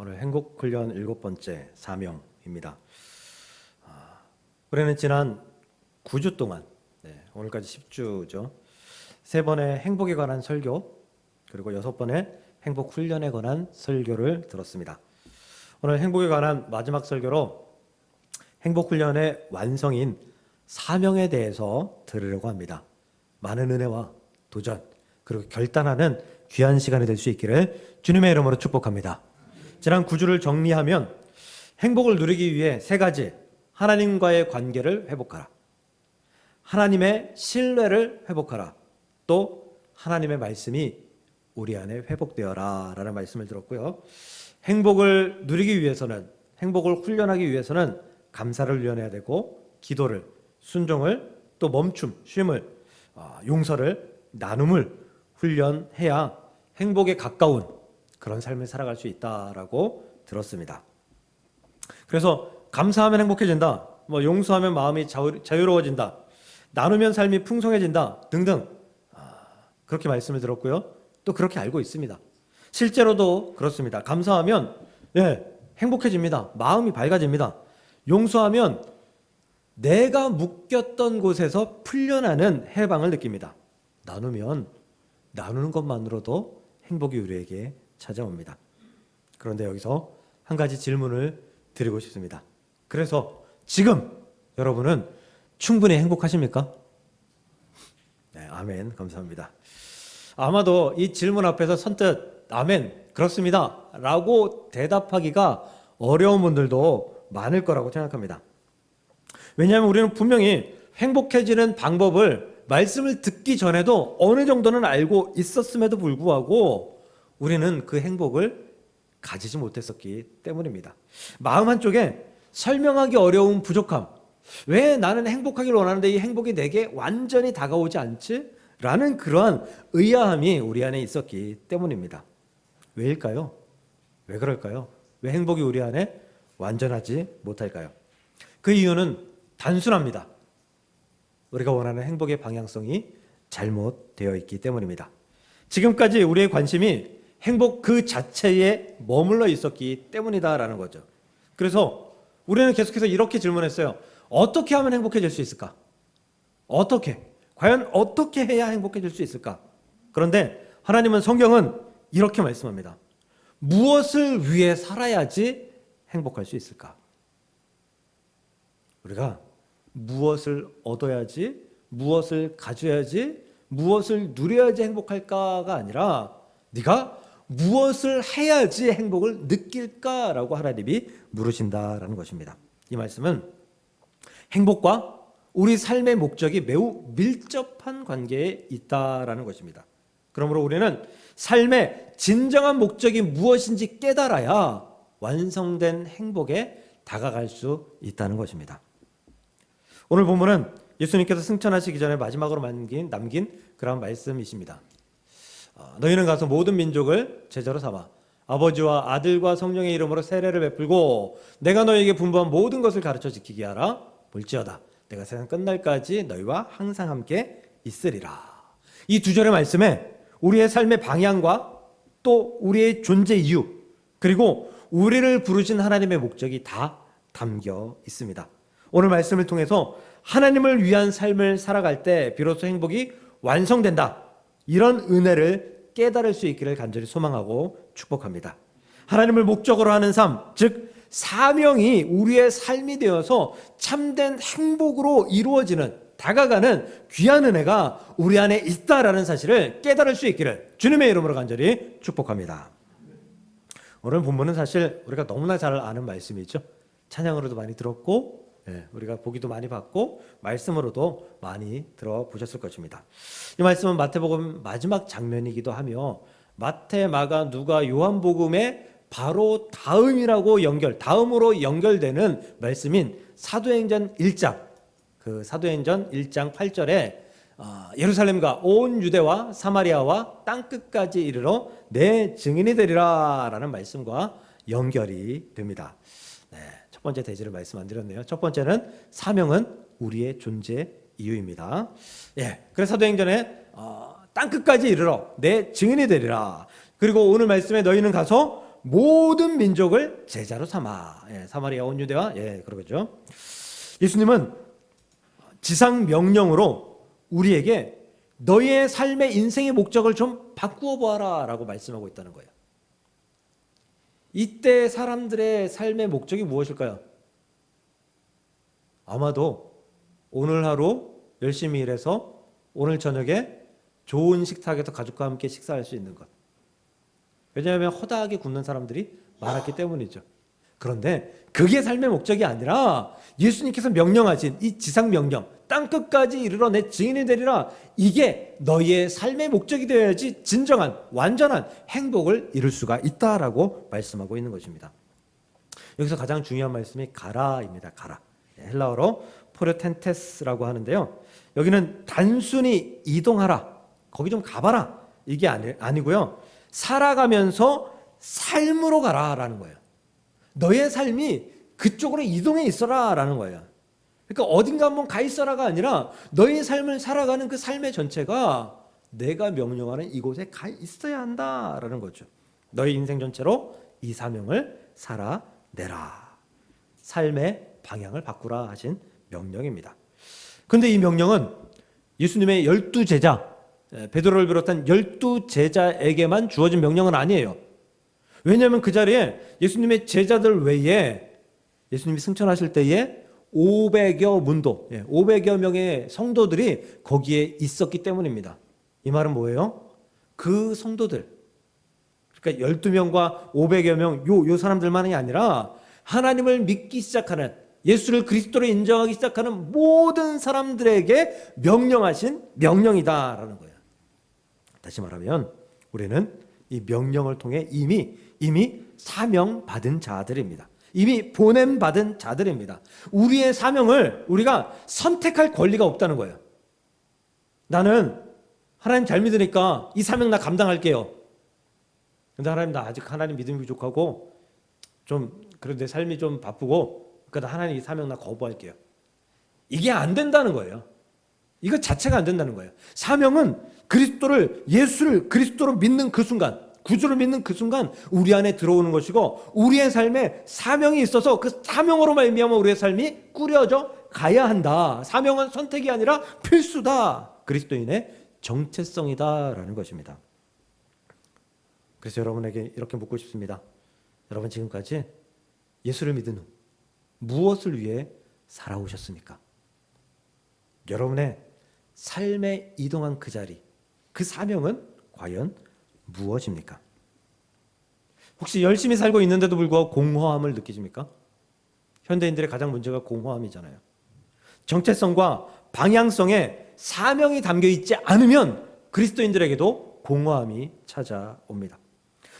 오늘 행복훈련 7번째 사명입니다. 올해는 지난 9주 동안, 오늘까지 10주죠. 3번의 행복에 관한 설교, 그리고 6번의 행복훈련에 관한 설교를 들었습니다. 오늘 행복에 관한 마지막 설교로 행복훈련의 완성인 사명에 대해서 들으려고 합니다. 많은 은혜와 도전, 그리고 결단하는 귀한 시간이 될 수 있기를 주님의 이름으로 축복합니다. 지난 9주를 정리하면 행복을 누리기 위해 3가지, 하나님과의 관계를 회복하라, 하나님의 신뢰를 회복하라, 또 하나님의 말씀이 우리 안에 회복되어라 라는 말씀을 들었고요. 행복을 누리기 위해서는, 행복을 훈련하기 위해서는 감사를 훈련해야 되고, 기도를, 순종을, 또 멈춤, 쉼을, 용서를, 나눔을 훈련해야 행복에 가까운 그런 삶을 살아갈 수 있다라고 들었습니다. 그래서 감사하면 행복해진다, 용서하면 마음이 자유로워진다, 나누면 삶이 풍성해진다 등등, 그렇게 말씀을 들었고요. 또 그렇게 알고 있습니다. 실제로도 그렇습니다. 감사하면 행복해집니다. 마음이 밝아집니다. 용서하면 내가 묶였던 곳에서 풀려나는 해방을 느낍니다. 나누면 나누는 것만으로도 행복이 우리에게 찾아옵니다. 그런데 여기서 한 가지 질문을 드리고 싶습니다. 그래서 지금 여러분은 충분히 행복하십니까? 네, 아멘. 감사합니다. 아마도 이 질문 앞에서 선뜻 아멘, 그렇습니다 라고 대답하기가 어려운 분들도 많을 거라고 생각합니다. 왜냐하면 우리는 분명히 행복해지는 방법을 말씀을 듣기 전에도 어느 정도는 알고 있었음에도 불구하고 우리는 그 행복을 가지지 못했었기 때문입니다. 마음 한쪽에 설명하기 어려운 부족함, 왜 나는 행복하길 원하는데 이 행복이 내게 완전히 다가오지 않지? 라는 그러한 의아함이 우리 안에 있었기 때문입니다. 왜일까요? 왜 그럴까요? 왜 행복이 우리 안에 완전하지 못할까요? 그 이유는 단순합니다. 우리가 원하는 행복의 방향성이 잘못되어 있기 때문입니다. 지금까지 우리의 관심이 행복 그 자체에 머물러 있었기 때문이다라는 거죠. 그래서 우리는 계속해서 이렇게 질문했어요. 어떻게 하면 행복해질 수 있을까? 과연 어떻게 해야 행복해질 수 있을까? 그런데 하나님은, 성경은 이렇게 말씀합니다. 무엇을 위해 살아야지 행복할 수 있을까? 우리가 무엇을 얻어야지, 무엇을 가져야지, 무엇을 누려야지 행복할까가 아니라 네가 무엇을 해야지 행복을 느낄까라고 하나님이 물으신다라는 것입니다. 이 말씀은 행복과 우리 삶의 목적이 매우 밀접한 관계에 있다라는 것입니다. 그러므로 우리는 삶의 진정한 목적이 무엇인지 깨달아야 완성된 행복에 다가갈 수 있다는 것입니다. 오늘 본문은 예수님께서 승천하시기 전에 마지막으로 남긴 그런 말씀이십니다. 너희는 가서 모든 민족을 제자로 삼아 아버지와 아들과 성령의 이름으로 세례를 베풀고 내가 너희에게 분부한 모든 것을 가르쳐 지키게 하라. 볼지어다 내가 세상 끝날까지 너희와 항상 함께 있으리라. 이 2절의 말씀에 우리의 삶의 방향과 또 우리의 존재 이유, 그리고 우리를 부르신 하나님의 목적이 다 담겨 있습니다. 오늘 말씀을 통해서 하나님을 위한 삶을 살아갈 때 비로소 행복이 완성된다, 이런 은혜를 깨달을 수 있기를 간절히 소망하고 축복합니다. 하나님을 목적으로 하는 삶, 즉 사명이 우리의 삶이 되어서 참된 행복으로 이루어지는, 다가가는 귀한 은혜가 우리 안에 있다라는 사실을 깨달을 수 있기를 주님의 이름으로 간절히 축복합니다. 오늘 본문은 사실 우리가 너무나 잘 아는 말씀이죠. 찬양으로도 많이 들었고, 우리가 보기도 많이 봤고 말씀으로도 많이 들어보셨을 것입니다. 이 말씀은 마태복음 마지막 장면이기도 하며 마태, 마가, 누가, 요한복음의 바로 다음으로 연결되는 말씀인 사도행전 1장, 그 사도행전 1장 8절에 예루살렘과 온 유대와 사마리아와 땅끝까지 이르러 내 증인이 되리라 라는 말씀과 연결이 됩니다. 첫 번째 대지를 말씀 안 드렸네요. 첫 번째는 사명은 우리의 존재 이유입니다. 그래서 사도행전에 땅끝까지 이르러 내 증인이 되리라. 그리고 오늘 말씀에 너희는 가서 모든 민족을 제자로 삼아. 사마리아 온 유대와 그러겠죠. 예수님은 지상 명령으로 우리에게 너희의 삶의 인생의 목적을 좀 바꾸어 보아라 라고 말씀하고 있다는 거예요. 이때 사람들의 삶의 목적이 무엇일까요? 아마도 오늘 하루 열심히 일해서 오늘 저녁에 좋은 식탁에서 가족과 함께 식사할 수 있는 것. 왜냐하면 허다하게 굶는 사람들이 많았기 때문이죠. 그런데 그게 삶의 목적이 아니라 예수님께서 명령하신 이 지상 명령, 땅끝까지 이르러 내 증인이 되리라, 이게 너희의 삶의 목적이 되어야지 진정한 완전한 행복을 이룰 수가 있다라고 말씀하고 있는 것입니다. 여기서 가장 중요한 말씀이 가라입니다. 가라. 헬라어로 포르텐테스라고 하는데요. 여기는 단순히 이동하라, 거기 좀 가봐라, 이게 아니고요. 살아가면서 삶으로 가라라는 거예요. 너의 삶이 그쪽으로 이동해 있어라라는 거예요. 그러니까 어딘가 한번 가 있어라가 아니라 너의 삶을 살아가는 그 삶의 전체가 내가 명령하는 이곳에 가 있어야 한다라는 거죠. 너의 인생 전체로 이 사명을 살아내라. 삶의 방향을 바꾸라 하신 명령입니다. 그런데 이 명령은 예수님의 12제자, 베드로를 비롯한 12제자에게만 주어진 명령은 아니에요. 왜냐하면 그 자리에 예수님의 제자들 외에 예수님이 승천하실 때에 500여 문도, 500여 명의 성도들이 거기에 있었기 때문입니다. 이 말은 뭐예요? 그 성도들, 그러니까 12명과 500여 명, 요 사람들만이 아니라 하나님을 믿기 시작하는, 예수를 그리스도로 인정하기 시작하는 모든 사람들에게 명령하신 명령이다라는 거예요. 다시 말하면 우리는 이 명령을 통해 이미 사명받은 자들입니다. 이미 보냄받은 자들입니다. 우리의 사명을 우리가 선택할 권리가 없다는 거예요. 나는 하나님 잘 믿으니까 이 사명 나 감당할게요. 근데 하나님, 나 아직 하나님 믿음이 부족하고 좀 그래도 내 삶이 좀 바쁘고, 그러니까 하나님 이 사명 나 거부할게요. 이게 안 된다는 거예요. 이거 자체가 안 된다는 거예요. 사명은 예수를 그리스도로 믿는 그 순간, 구주를 믿는 그 순간 우리 안에 들어오는 것이고, 우리의 삶에 사명이 있어서 그 사명으로 말미암아 우리의 삶이 꾸려져 가야 한다. 사명은 선택이 아니라 필수다. 그리스도인의 정체성이다라는 것입니다. 그래서 여러분에게 이렇게 묻고 싶습니다. 여러분, 지금까지 예수를 믿은 후 무엇을 위해 살아오셨습니까? 여러분의 삶에 이동한 그 자리, 그 사명은 과연 무엇입니까? 혹시 열심히 살고 있는데도 불구하고 공허함을 느끼십니까? 현대인들의 가장 문제가 공허함이잖아요. 정체성과 방향성에 사명이 담겨 있지 않으면 그리스도인들에게도 공허함이 찾아옵니다.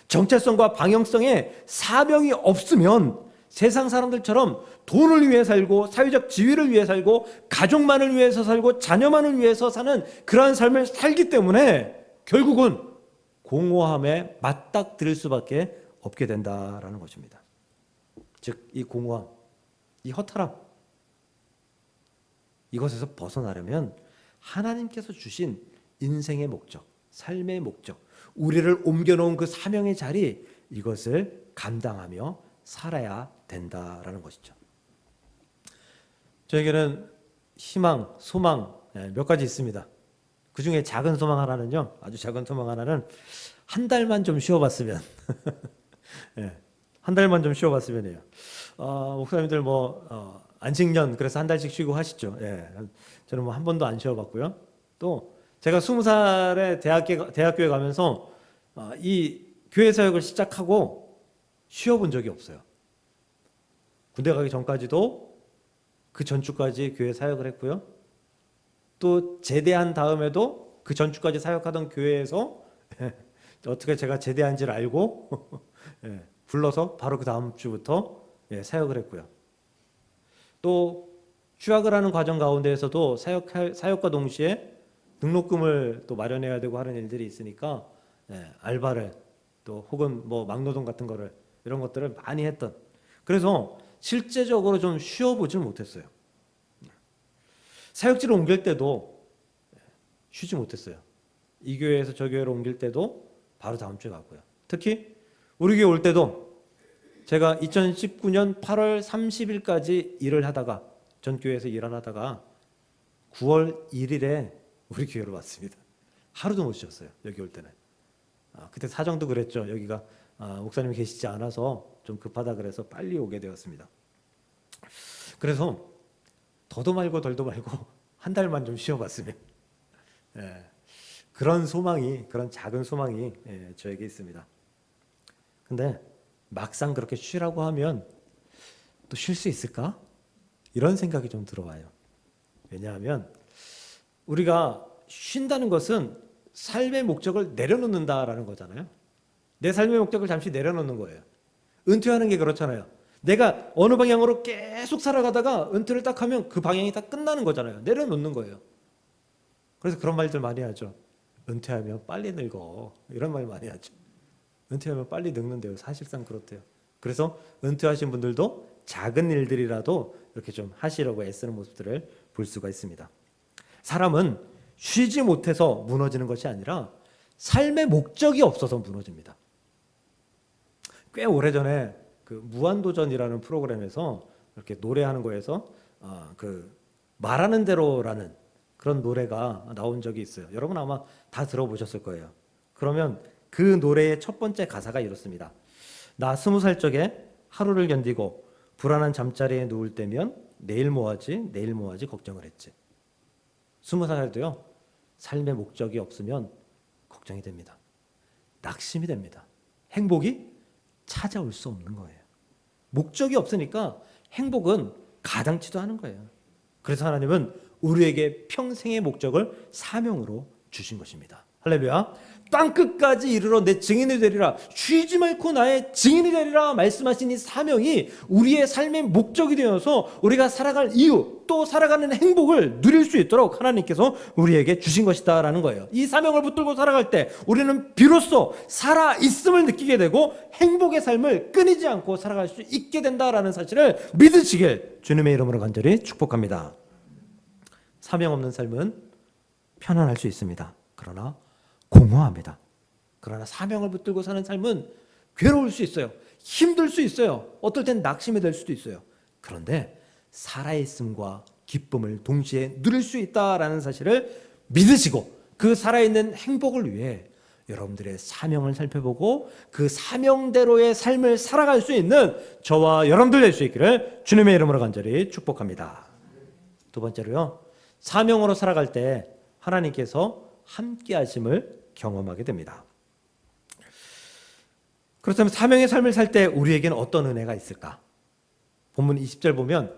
정체성과 방향성에 사명이 없으면 세상 사람들처럼 돈을 위해 살고, 사회적 지위를 위해 살고, 가족만을 위해서 살고, 자녀만을 위해서 사는 그러한 삶을 살기 때문에 결국은 공허함에 맞닥뜨릴 수밖에 없게 된다라는 것입니다. 즉, 이 공허함, 이 허탈함, 이것에서 벗어나려면 하나님께서 주신 인생의 목적, 삶의 목적, 우리를 옮겨놓은 그 사명의 자리, 이것을 감당하며 살아야 된다라는 것이죠. 저에게는 희망, 소망 몇 가지 있습니다. 그 중에 작은 소망 하나는요, 아주 작은 소망 하나는 한 달만 좀 쉬어봤으면 한 달만 좀 쉬어봤으면이에요. 목사님들 안식년 그래서 한 달씩 쉬고 하시죠. 저는 한 번도 안 쉬어봤고요. 또 제가 20살에 대학교에 가면서 이 교회 사역을 시작하고 쉬어본 적이 없어요. 군대 가기 전까지도 그 전주까지 교회 사역을 했고요. 또 제대한 다음에도 그 전주까지 사역하던 교회에서 어떻게 제가 제대한지를 알고 불러서 바로 그 다음 주부터 사역을 했고요. 또 휴학을 하는 과정 가운데에서도 사역과 동시에 등록금을 또 마련해야 되고 하는 일들이 있으니까 알바를 또 혹은 막노동 같은 거를, 이런 것들을 많이 했던, 그래서 실제적으로 좀 쉬어보질 못했어요. 사역지를 옮길 때도 쉬지 못했어요. 이 교회에서 저 교회로 옮길 때도 바로 다음 주에 갔고요. 특히 우리 교회 올 때도 제가 2019년 8월 30일까지 일을 하다가 전 교회에서 일을 하다가 9월 1일에 우리 교회로 왔습니다. 하루도 못 쉬었어요. 여기 올 때는. 그때 사정도 그랬죠. 여기가 목사님이 계시지 않아서 좀 급하다 그래서 빨리 오게 되었습니다. 그래서 더도 말고 덜도 말고 한 달만 좀 쉬어봤으면, 그런 소망이, 그런 작은 소망이 저에게 있습니다. 근데 막상 그렇게 쉬라고 하면 또 쉴 수 있을까? 이런 생각이 좀 들어와요. 왜냐하면 우리가 쉰다는 것은 삶의 목적을 내려놓는다라는 거잖아요. 내 삶의 목적을 잠시 내려놓는 거예요. 은퇴하는 게 그렇잖아요. 내가 어느 방향으로 계속 살아가다가 은퇴를 딱 하면 그 방향이 다 끝나는 거잖아요. 내려놓는 거예요. 그래서 그런 말들 많이 하죠. 은퇴하면 빨리 늙어. 이런 말 많이 하죠. 은퇴하면 빨리 늙는데요. 사실상 그렇대요. 그래서 은퇴하신 분들도 작은 일들이라도 이렇게 좀 하시려고 애쓰는 모습들을 볼 수가 있습니다. 사람은 쉬지 못해서 무너지는 것이 아니라 삶의 목적이 없어서 무너집니다. 꽤 오래전에 그 무한도전이라는 프로그램에서 이렇게 노래하는 거에서 그 말하는 대로라는 그런 노래가 나온 적이 있어요. 여러분 아마 다 들어보셨을 거예요. 그러면 그 노래의 첫 번째 가사가 이렇습니다. 나 20살 적에 하루를 견디고 불안한 잠자리에 누울 때면 내일 뭐하지 내일 뭐하지 걱정을 했지. 20살에도요 삶의 목적이 없으면 걱정이 됩니다. 낙심이 됩니다. 행복이 찾아올 수 없는 거예요. 목적이 없으니까 행복은 가당치도 않은 거예요. 그래서 하나님은 우리에게 평생의 목적을 사명으로 주신 것입니다. 할렐루야. 땅끝까지 이르러 내 증인이 되리라. 쉬지 말고 나의 증인이 되리라 말씀하신 이 사명이 우리의 삶의 목적이 되어서 우리가 살아갈 이유, 또 살아가는 행복을 누릴 수 있도록 하나님께서 우리에게 주신 것이다라는 거예요. 이 사명을 붙들고 살아갈 때 우리는 비로소 살아있음을 느끼게 되고 행복의 삶을 끊이지 않고 살아갈 수 있게 된다라는 사실을 믿으시길 주님의 이름으로 간절히 축복합니다. 사명 없는 삶은 편안할 수 있습니다. 그러나 공허합니다. 그러나 사명을 붙들고 사는 삶은 괴로울 수 있어요. 힘들 수 있어요. 어떨 땐 낙심이 될 수도 있어요. 그런데 살아있음과 기쁨을 동시에 누릴 수 있다라는 사실을 믿으시고 그 살아있는 행복을 위해 여러분들의 사명을 살펴보고 그 사명대로의 삶을 살아갈 수 있는 저와 여러분들 될 수 있기를 주님의 이름으로 간절히 축복합니다. 두 번째로요. 사명으로 살아갈 때 하나님께서 함께 하심을 경험하게 됩니다. 그렇다면 사명의 삶을 살 때 우리에게는 어떤 은혜가 있을까? 본문 20절 보면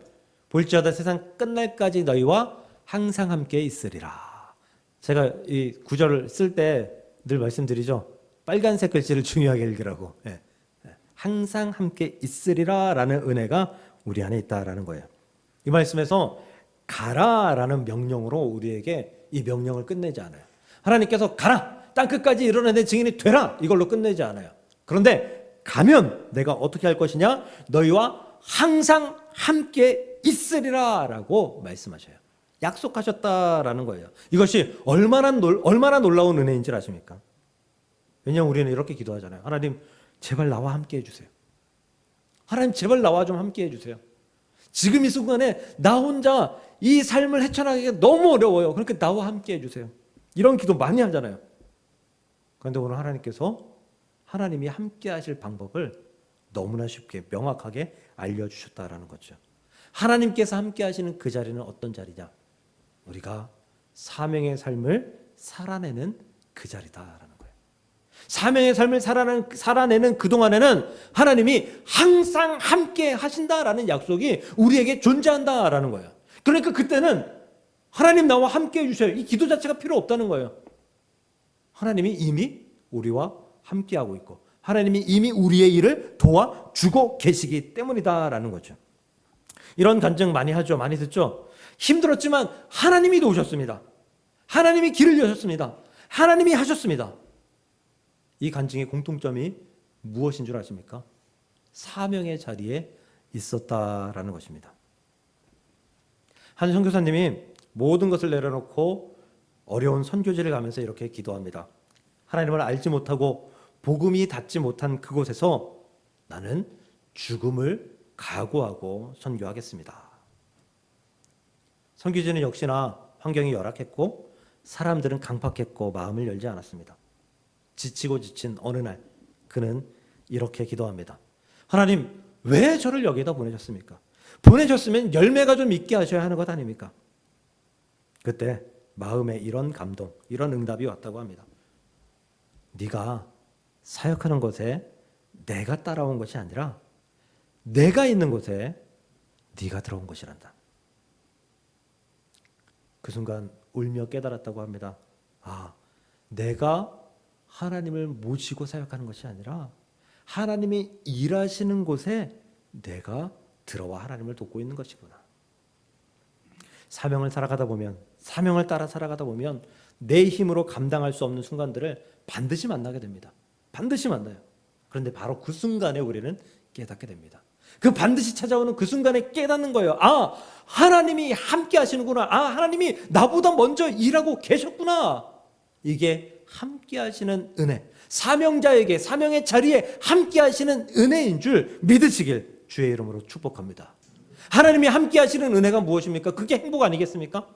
볼지어다 세상 끝날까지 너희와 항상 함께 있으리라. 제가 이 구절을 쓸 때 늘 말씀드리죠. 빨간색 글씨를 중요하게 읽으라고. 항상 함께 있으리라 라는 은혜가 우리 안에 있다라는 거예요. 이 말씀에서 가라라는 명령으로 우리에게 이 명령을 끝내지 않아요. 하나님께서 가라! 땅끝까지 이르러 내 증인이 되라! 이걸로 끝내지 않아요. 그런데 가면 내가 어떻게 할 것이냐? 너희와 항상 함께 있으리라 라고 말씀하셔요. 약속하셨다라는 거예요. 이것이 얼마나 놀라운 은혜인지 아십니까? 왜냐하면 우리는 이렇게 기도하잖아요. 하나님 제발 나와 함께 해주세요. 하나님 제발 나와 좀 함께 해주세요. 지금 이 순간에 나 혼자 이 삶을 헤쳐나가기가 너무 어려워요. 그러니까 나와 함께 해주세요. 이런 기도 많이 하잖아요. 그런데 오늘 하나님께서 하나님이 함께 하실 방법을 너무나 쉽게 명확하게 알려주셨다라는 거죠. 하나님께서 함께 하시는 그 자리는 어떤 자리냐? 우리가 사명의 삶을 살아내는 그 자리다라는 거예요. 사명의 삶을 살아내는 그동안에는 하나님이 항상 함께 하신다라는 약속이 우리에게 존재한다라는 거예요. 그러니까 그때는 하나님 나와 함께 해주세요. 이 기도 자체가 필요 없다는 거예요. 하나님이 이미 우리와 함께하고 있고 하나님이 이미 우리의 일을 도와주고 계시기 때문이다라는 거죠. 이런 간증 많이 하죠. 많이 듣죠. 힘들었지만 하나님이 도우셨습니다. 하나님이 길을 여셨습니다. 하나님이 하셨습니다. 이 간증의 공통점이 무엇인 줄 아십니까? 사명의 자리에 있었다라는 것입니다. 한 선교사님이 모든 것을 내려놓고 어려운 선교지를 가면서 이렇게 기도합니다. 하나님을 알지 못하고 복음이 닿지 못한 그곳에서 나는 죽음을 각오하고 선교하겠습니다. 선교지는 역시나 환경이 열악했고 사람들은 강팍했고 마음을 열지 않았습니다. 지치고 지친 어느 날 그는 이렇게 기도합니다. 하나님, 왜 저를 여기다 보내셨습니까? 보내셨으면 열매가 좀 있게 하셔야 하는 것 아닙니까? 그때 마음에 이런 감동, 이런 응답이 왔다고 합니다. 네가 사역하는 곳에 내가 따라온 것이 아니라 내가 있는 곳에 네가 들어온 것이란다. 그 순간 울며 깨달았다고 합니다. 아, 내가 하나님을 모시고 사역하는 것이 아니라 하나님이 일하시는 곳에 내가 들어와 하나님을 돕고 있는 것이구나. 사명을 살아가다 보면, 사명을 따라 살아가다 보면 내 힘으로 감당할 수 없는 순간들을 반드시 만나게 됩니다. 반드시 만나요. 그런데 바로 그 순간에 우리는 깨닫게 됩니다. 그 반드시 찾아오는 그 순간에 깨닫는 거예요. 아, 하나님이 함께 하시는구나. 아, 하나님이 나보다 먼저 일하고 계셨구나. 이게 함께 하시는 은혜, 사명자에게 사명의 자리에 함께 하시는 은혜인 줄 믿으시길 주의 이름으로 축복합니다. 하나님이 함께 하시는 은혜가 무엇입니까? 그게 행복 아니겠습니까?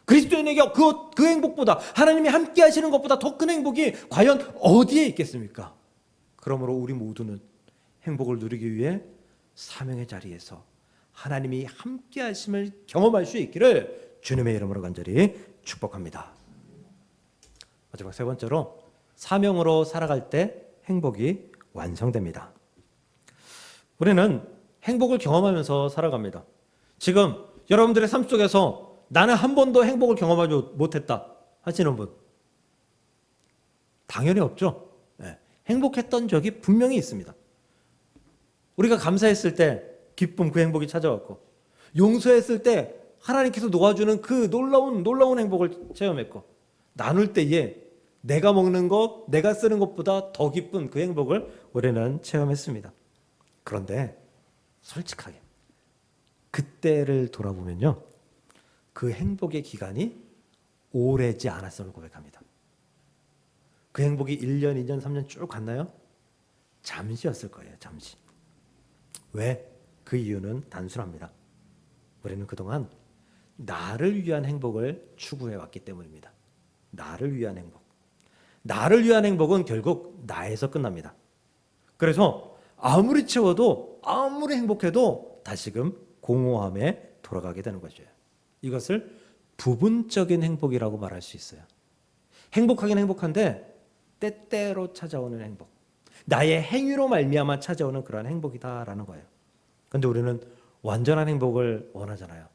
그리스도인에게 그 행복보다, 하나님이 함께 하시는 것보다 더 큰 행복이 과연 어디에 있겠습니까? 그러므로 우리 모두는 행복을 누리기 위해 사명의 자리에서 하나님이 함께 하심을 경험할 수 있기를 주님의 이름으로 간절히 축복합니다. 마지막 세 번째로, 사명으로 살아갈 때 행복이 완성됩니다. 우리는 행복을 경험하면서 살아갑니다. 지금 여러분들의 삶 속에서 나는 한 번도 행복을 경험하지 못했다 하시는 분 당연히 없죠. 네. 행복했던 적이 분명히 있습니다. 우리가 감사했을 때 기쁨, 그 행복이 찾아왔고, 용서했을 때 하나님께서 놓아주는 그 놀라운 행복을 체험했고, 나눌 때에 내가 먹는 것, 내가 쓰는 것보다 더 기쁜 그 행복을 우리는 체험했습니다. 그런데 솔직하게 그때를 돌아보면요, 그 행복의 기간이 오래지 않았음을 고백합니다. 그 행복이 1년, 2년, 3년 쭉 갔나요? 잠시였을 거예요. 잠시. 왜? 그 이유는 단순합니다. 우리는 그동안 나를 위한 행복을 추구해왔기 때문입니다. 나를 위한 행복. 나를 위한 행복은 결국 나에서 끝납니다. 그래서 아무리 채워도, 아무리 행복해도 다시금 공허함에 돌아가게 되는 거죠. 이것을 부분적인 행복이라고 말할 수 있어요. 행복하긴 행복한데 때때로 찾아오는 행복, 나의 행위로 말미암아 찾아오는 그러한 행복이다라는 거예요. 그런데 우리는 완전한 행복을 원하잖아요.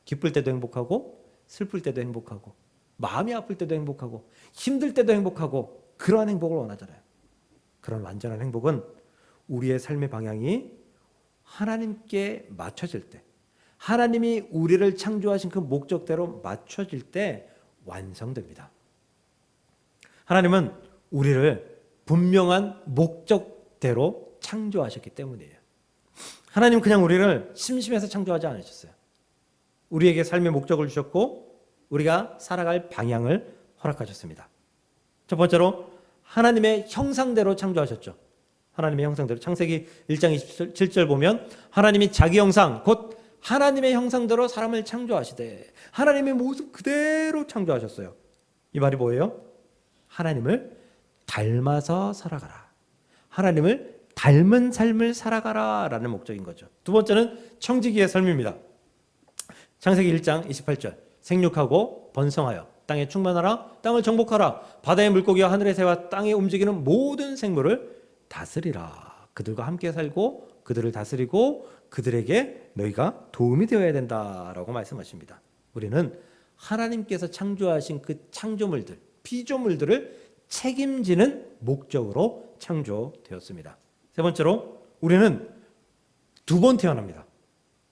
기쁠 때도 행복하고, 슬플 때도 행복하고, 마음이 아플 때도 행복하고, 힘들 때도 행복하고, 그러한 행복을 원하잖아요. 그런 완전한 행복은 우리의 삶의 방향이 하나님께 맞춰질 때, 하나님이 우리를 창조하신 그 목적대로 맞춰질 때 완성됩니다. 하나님은 우리를 분명한 목적대로 창조하셨기 때문이에요. 하나님 그냥 우리를 심심해서 창조하지 않으셨어요. 우리에게 삶의 목적을 주셨고 우리가 살아갈 방향을 허락하셨습니다. 첫 번째로 하나님의 형상대로 창조하셨죠. 하나님의 형상대로. 창세기 1장 27절 보면 하나님이 자기 형상, 곧 하나님의 형상대로 사람을 창조하시되 하나님의 모습 그대로 창조하셨어요. 이 말이 뭐예요? 하나님을 닮아서 살아가라. 하나님을 닮은 삶을 살아가라 라는 목적인 거죠. 두 번째는 청지기의 삶입니다. 창세기 1장 28절 생육하고 번성하여 땅에 충만하라. 땅을 정복하라. 바다의 물고기와 하늘의 새와 땅에 움직이는 모든 생물을 다스리라. 그들과 함께 살고 그들을 다스리고 그들에게 너희가 도움이 되어야 된다라고 말씀하십니다. 우리는 하나님께서 창조하신 그 창조물들, 피조물들을 책임지는 목적으로 창조되었습니다. 세 번째로 우리는 두 번 태어납니다.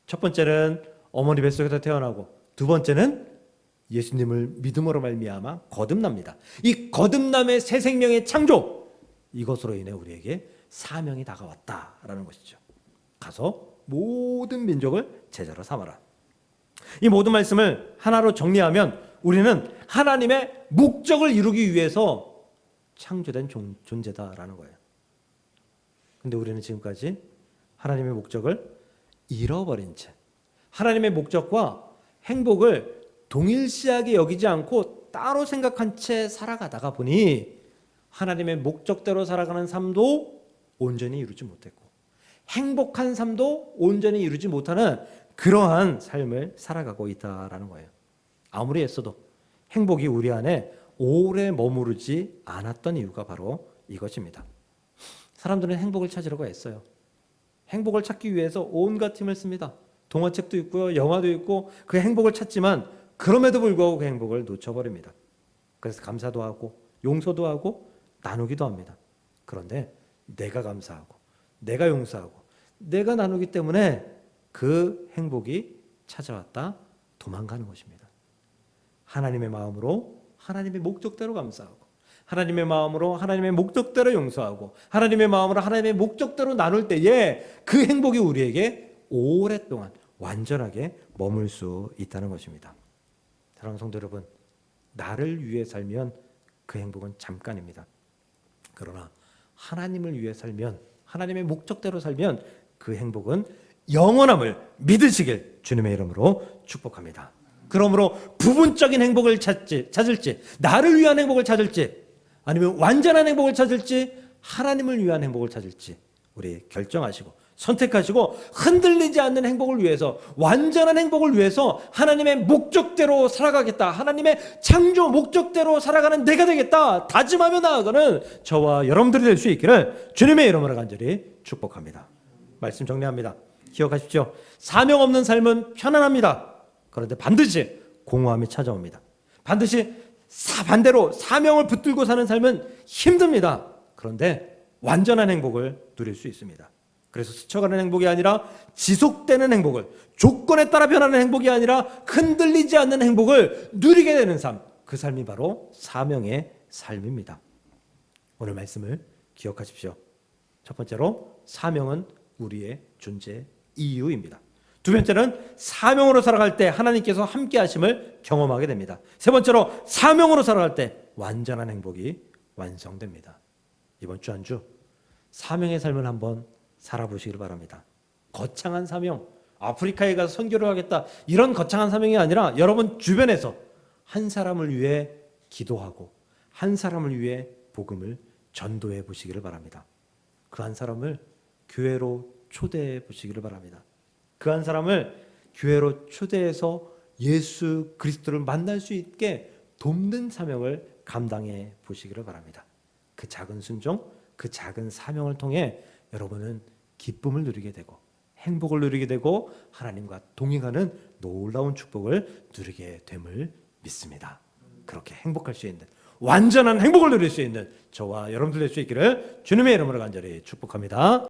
첫 번째는 어머니 뱃속에서 태어나고 두 번째는 예수님을 믿음으로 말미암아 거듭납니다. 이 거듭남의 새 생명의 창조, 이것으로 인해 우리에게 사명이 다가왔다라는 것이죠. 가서 모든 민족을 제자로 삼아라. 이 모든 말씀을 하나로 정리하면 우리는 하나님의 목적을 이루기 위해서 창조된 존재다라는 거예요. 근데 우리는 지금까지 하나님의 목적을 잃어버린 채 하나님의 목적과 행복을 동일시하게 여기지 않고 따로 생각한 채 살아가다가 보니 하나님의 목적대로 살아가는 삶도 온전히 이루지 못했고 행복한 삶도 온전히 이루지 못하는 그러한 삶을 살아가고 있다라는 거예요. 아무리 애써도 행복이 우리 안에 오래 머무르지 않았던 이유가 바로 이것입니다. 사람들은 행복을 찾으려고 애써요. 행복을 찾기 위해서 온갖 힘을 씁니다. 동화책도 있고요, 영화도 있고 그 행복을 찾지만 그럼에도 불구하고 그 행복을 놓쳐버립니다. 그래서 감사도 하고 용서도 하고 나누기도 합니다. 그런데 내가 감사하고 내가 용서하고 내가 나누기 때문에 그 행복이 찾아왔다 도망가는 것입니다. 하나님의 마음으로 하나님의 목적대로 감사하고 하나님의 마음으로 하나님의 목적대로 용서하고 하나님의 마음으로 하나님의 목적대로 나눌 때에 그 행복이 우리에게 오랫동안 완전하게 머물 수 있다는 것입니다. 사랑하는 성도 여러분, 나를 위해 살면 그 행복은 잠깐입니다. 그러나 하나님을 위해 살면 하나님의 목적대로 살면 그 행복은 영원함을 믿으시길 주님의 이름으로 축복합니다. 그러므로 부분적인 행복을 찾을지 나를 위한 행복을 찾을지 아니면 완전한 행복을 찾을지 하나님을 위한 행복을 찾을지 우리 결정하시고 선택하시고 흔들리지 않는 행복을 위해서 완전한 행복을 위해서 하나님의 목적대로 살아가겠다. 하나님의 창조 목적대로 살아가는 내가 되겠다. 다짐하며 나아가는 저와 여러분들이 될 수 있기를 주님의 이름으로 간절히 축복합니다. 말씀 정리합니다. 기억하십시오. 사명 없는 삶은 편안합니다. 그런데 반드시 공허함이 찾아옵니다. 반드시 반대로 사명을 붙들고 사는 삶은 힘듭니다. 그런데 완전한 행복을 누릴 수 있습니다. 그래서 스쳐가는 행복이 아니라 지속되는 행복을, 조건에 따라 변하는 행복이 아니라 흔들리지 않는 행복을 누리게 되는 삶, 그 삶이 바로 사명의 삶입니다. 오늘 말씀을 기억하십시오. 첫 번째로 사명은 우리의 존재 이유입니다. 두 번째는 사명으로 살아갈 때 하나님께서 함께 하심을 경험하게 됩니다. 세 번째로 사명으로 살아갈 때 완전한 행복이 완성됩니다. 이번 주 한 주 사명의 삶을 한번 살아보시길 바랍니다. 거창한 사명, 아프리카에 가서 선교를 하겠다 이런 거창한 사명이 아니라 여러분 주변에서 한 사람을 위해 기도하고 한 사람을 위해 복음을 전도해 보시기를 바랍니다. 그 한 사람을 교회로 초대해 보시기를 바랍니다. 그 한 사람을 교회로 초대해서 예수 그리스도를 만날 수 있게 돕는 사명을 감당해 보시기를 바랍니다. 그 작은 순종, 그 작은 사명을 통해 여러분은 기쁨을 누리게 되고 행복을 누리게 되고 하나님과 동행하는 놀라운 축복을 누리게 됨을 믿습니다. 그렇게 행복할 수 있는 완전한 행복을 누릴 수 있는 저와 여러분들 될 수 있기를 주님의 이름으로 간절히 축복합니다.